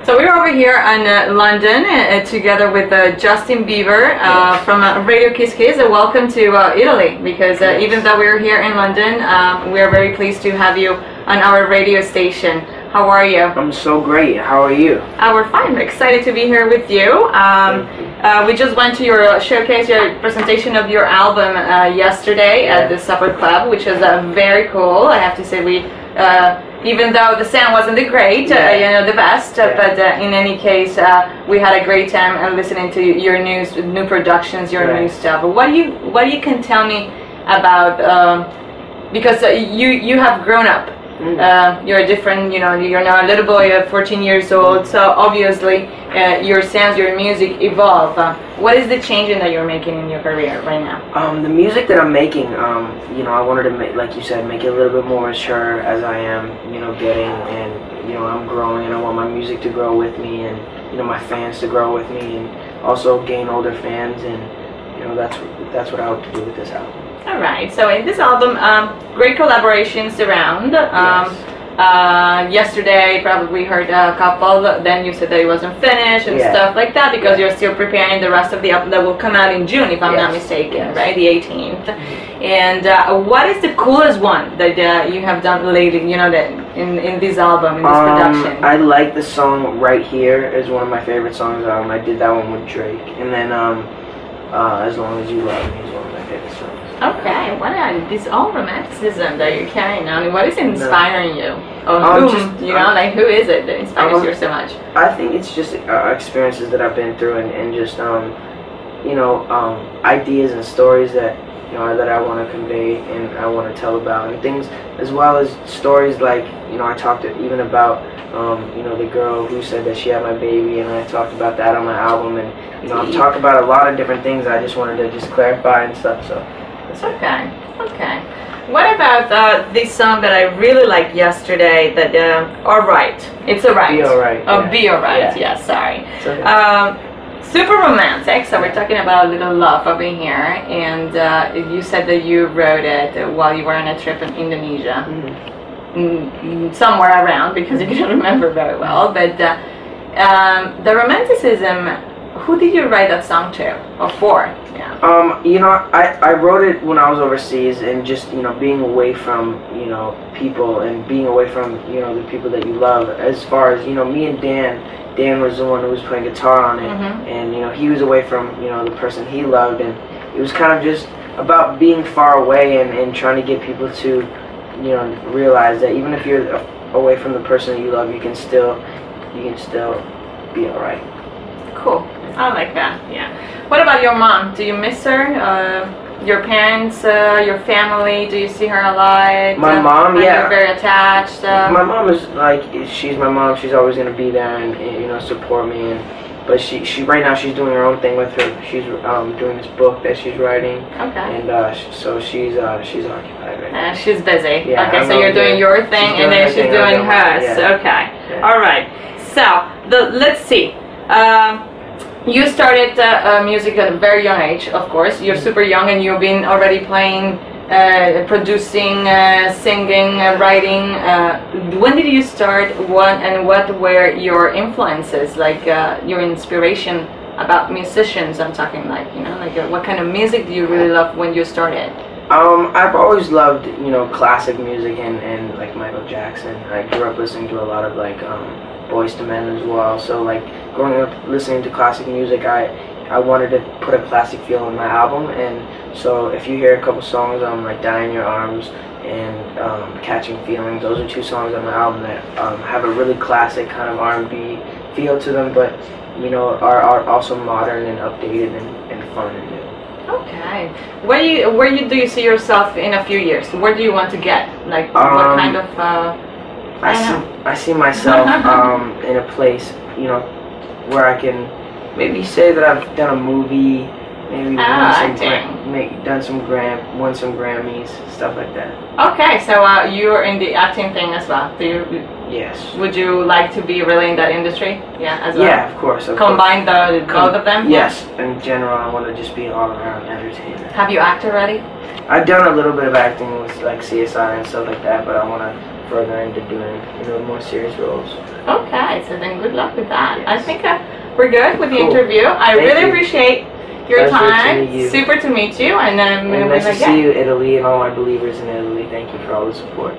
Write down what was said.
So we're over here in London together with Justin Bieber from Radio KissKiss. Welcome to Italy, because even though we're here in London, we're very pleased to have you on our radio station. How are you? I'm so great. How are you? We're fine. We're excited to be here with you. We just went to your showcase, your presentation of your album yesterday at the Supper Club, which is very cool. I have to say, we even though the sound wasn't the great, you know, the best, but in any case, we had a great time listening to your new productions, your new stuff. What you can tell me about, because you have grown up. You're a different, you know, you're now a little boy of 14 years old, so obviously your sounds, your music evolve. What is the change that you're making in your career right now? The music that I'm making, you know, I wanted to make, like you said, make it a little bit more mature as I am, you know, getting, and, you know, I'm growing, and I want my music to grow with me, and, you know, my fans to grow with me, and also gain older fans, and, you know, that's what I hope to do with this album. All right, so in this album, great collaborations around. Yesterday, probably we heard a couple, then you said that it wasn't finished and stuff like that, because you're still preparing the rest of the album that will come out in June, if I'm not mistaken, right? The 18th. And what is the coolest one that you have done lately, you know, that in this album, in this production? I like the song Right Here is one of my favorite songs. I did that one with Drake. And then As Long As You Love Me is one of my favorite songs. Okay, what are this all romanticism that you're carrying on? What is inspiring you? Or whom, you know, like who is it that inspires you so much? I think it's just experiences that I've been through, and just you know, ideas and stories that, you know, that I want to convey and I want to tell about, and things, as well as stories like, you know, I talked even about you know, the girl who said that she had my baby, and I talked about that on my album, and, you know, I've talked about a lot of different things. I just wanted to just clarify and stuff, so. Okay, okay. What about this song that I really liked yesterday, that, Alright, it's Alright. Be Alright. Oh, Be Alright, yeah, sorry. Super romantic, so we're talking about a little love over here, and you said that you wrote it while you were on a trip in Indonesia. Somewhere around, because you can't remember very well, but the romanticism, who did you write that song to, or for? You know, I wrote it when I was overseas, and just, you know, being away from, you know, people, and being away from, you know, the people that you love. As far as, you know, me and Dan was the one who was playing guitar on it, and, you know, he was away from, you know, the person he loved, and it was kind of just about being far away, and trying to get people to, you know, realize that even if you're away from the person that you love, you can still be alright. Cool. I like that. Yeah. What about your mom? Do you miss her? Your parents, your family? Do you see her a lot? My mom, yeah. You're very attached. My mom is like, she's my mom. She's always gonna be there and you know, support me. But she right now she's doing her own thing with her. She's doing this book that she's writing. Okay. And so she's occupied right now. She's busy. Yeah, okay, so you're doing your thing, and then she's doing hers. Yeah. Okay. Yeah. All right. So let's see. You started music at a very young age, of course. You're super young, and you've been already playing, producing, singing, writing. When did you start? What were your influences, like your inspiration about musicians? I'm talking, like, you know, like what kind of music do you really love when you started? I've always loved, you know, classic music, and like Michael Jackson. I grew up listening to a lot of like Boyz II Men as well. So like growing up listening to classic music, I wanted to put a classic feel in my album, and so if you hear a couple songs like Die in Your Arms and Catching Feelings, those are two songs on my album that have a really classic kind of R&B feel to them, but, you know, are also modern and updated and fun and new. Okay. Where do you see yourself in a few years? Where do you want to get? Like, what kind of... I see myself in a place, you know, where I can maybe say that I've done a movie, maybe won some Grammys, stuff like that. Okay, so you're in the acting thing as well. Do you? Yes. Would you like to be really in that industry? Yeah, as well. Yeah, of course. Combine both of them. Yes. In general, I want to just be an all-around entertainer. Have you acted already? I've done a little bit of acting with like CSI and stuff like that, but I want to further into doing, you know, more serious roles. Okay, so then good luck with that. Yes. I think we're good with the Cool. interview. I Thank really you. appreciate your Pleasure time. to meet you. Super to meet you, and And nice to see you, Italy, and all my believers in Italy. Thank you for all the support.